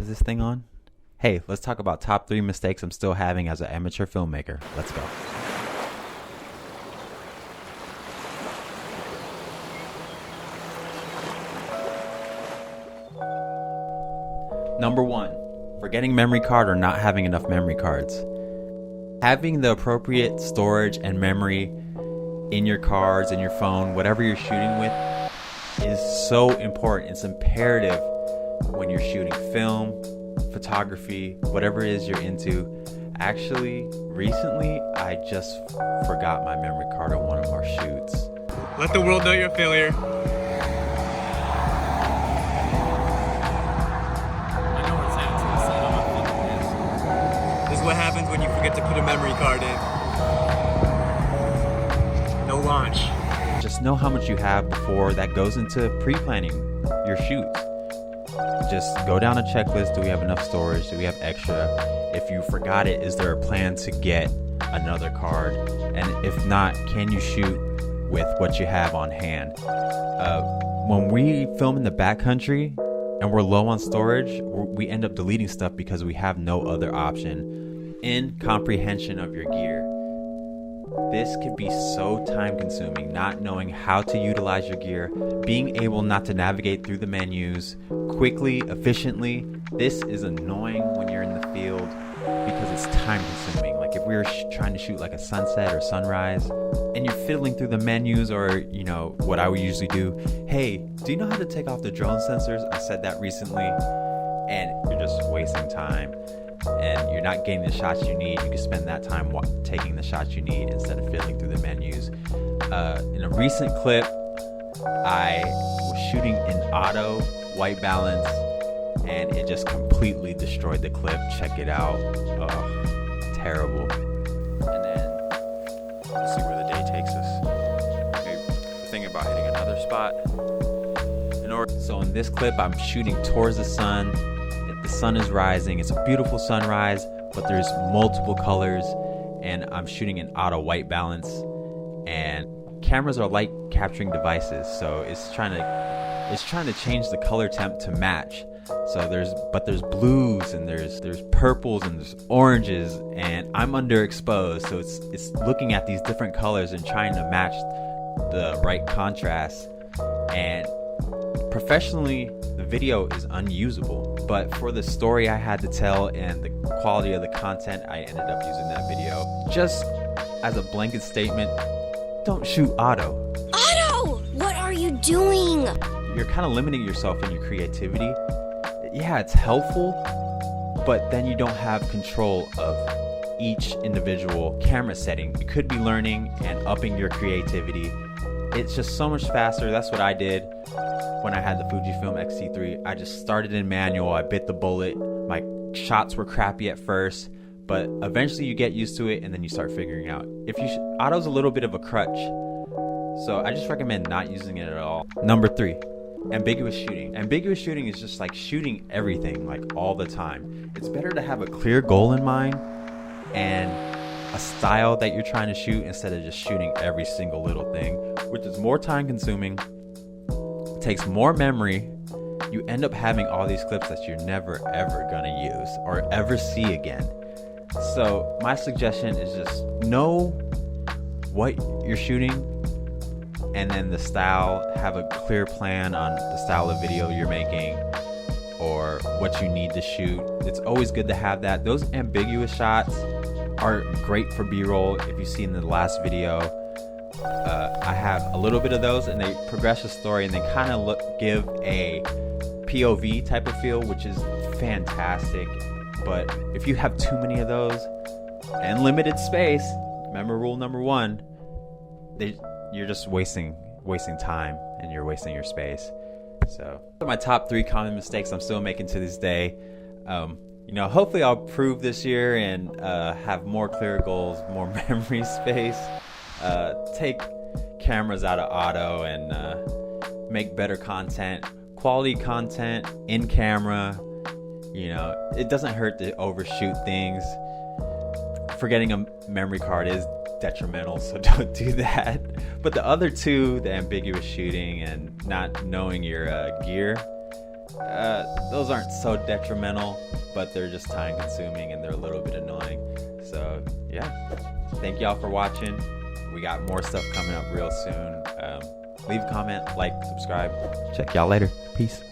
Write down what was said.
Is this thing on? Hey, let's talk about top 3 mistakes I'm still having as an amateur filmmaker. Let's go. Number 1, forgetting memory card or not having enough memory cards. Having the appropriate storage and memory in your cards, in your phone, whatever you're shooting with, is so important. It's imperative when you're shooting film, photography, whatever it is you're into. Actually, recently, I just forgot my memory card on one of our shoots. Let the world know you're a failure. This is what happens when you forget to put a memory card in. No launch. Just know how much you have before that goes into pre-planning your shoots. Just go down a checklist. Do we have enough storage? Do we have extra? If you forgot it, is there a plan to get another card? And if not, can you shoot with what you have on hand? When we film in the backcountry and we're low on storage, we end up deleting stuff because we have no other option in comprehension of your gear. This could be so time consuming, not knowing how to utilize your gear, being able not to navigate through the menus quickly, efficiently. This is annoying when you're in the field because it's time consuming. Like if we were trying to shoot like a sunset or sunrise and you're fiddling through the menus, or what I would usually do, hey, do you know how to take off the drone sensors? I said that recently, and you're just wasting time. And you're not getting the shots you need. You can spend that time taking the shots you need instead of fiddling through the menus. In a recent clip, I was shooting in auto white balance, and it just completely destroyed the clip. Check it out. Terrible. And then let's see where the day takes us. Maybe we're thinking about hitting another spot. So in this clip, I'm shooting towards the sun. The sun is rising. It's a beautiful sunrise, but there's multiple colors, and I'm shooting in auto white balance, and cameras are light capturing devices, so it's trying to change the color temp to match. So there's blues, and there's purples, and there's oranges, and I'm underexposed, so it's looking at these different colors and trying to match the right contrast. And professionally, the video is unusable, but for the story I had to tell and the quality of the content, I ended up using that video. Just as a blanket statement, don't shoot auto. Otto! What are you doing? You're kind of limiting yourself in your creativity. Yeah, it's helpful, but then you don't have control of each individual camera setting. You could be learning and upping your creativity. It's just so much faster. That's what I did when I had the Fujifilm X-T3. I just started in manual. I bit the bullet. My shots were crappy at first, but eventually you get used to it, and then you start figuring out. Auto's a little bit of a crutch, so I just recommend not using it at all. Number 3, ambiguous shooting. Ambiguous shooting is just like shooting everything like all the time. It's better to have a clear goal in mind and a style that you're trying to shoot instead of just shooting every single little thing, which is more time consuming, takes more memory. You end up having all these clips that you're never ever gonna use or ever see again. So my suggestion is just know what you're shooting, and then the style. Have a clear plan on the style of video you're making or what you need to shoot. It's always good to have that. Those ambiguous shots are great for B-roll. If you see in the last video, I have a little bit of those, and they progress the story, and they kind of give a POV type of feel, which is fantastic. But if you have too many of those and limited space, remember rule number 1, you're just wasting time, and you're wasting your space. So my top 3 common mistakes I'm still making to this day. Hopefully I'll improve this year and have more clear goals, more memory space, take cameras out of auto, and make better content, quality content in camera. It doesn't hurt to overshoot things. Forgetting a memory card is detrimental, so don't do that. But the other 2, the ambiguous shooting and not knowing your gear, those aren't so detrimental, but they're just time consuming and they're a little bit annoying. So yeah, thank y'all for watching. We got more stuff coming up real soon. Leave a comment, like, subscribe. Check y'all later. Peace.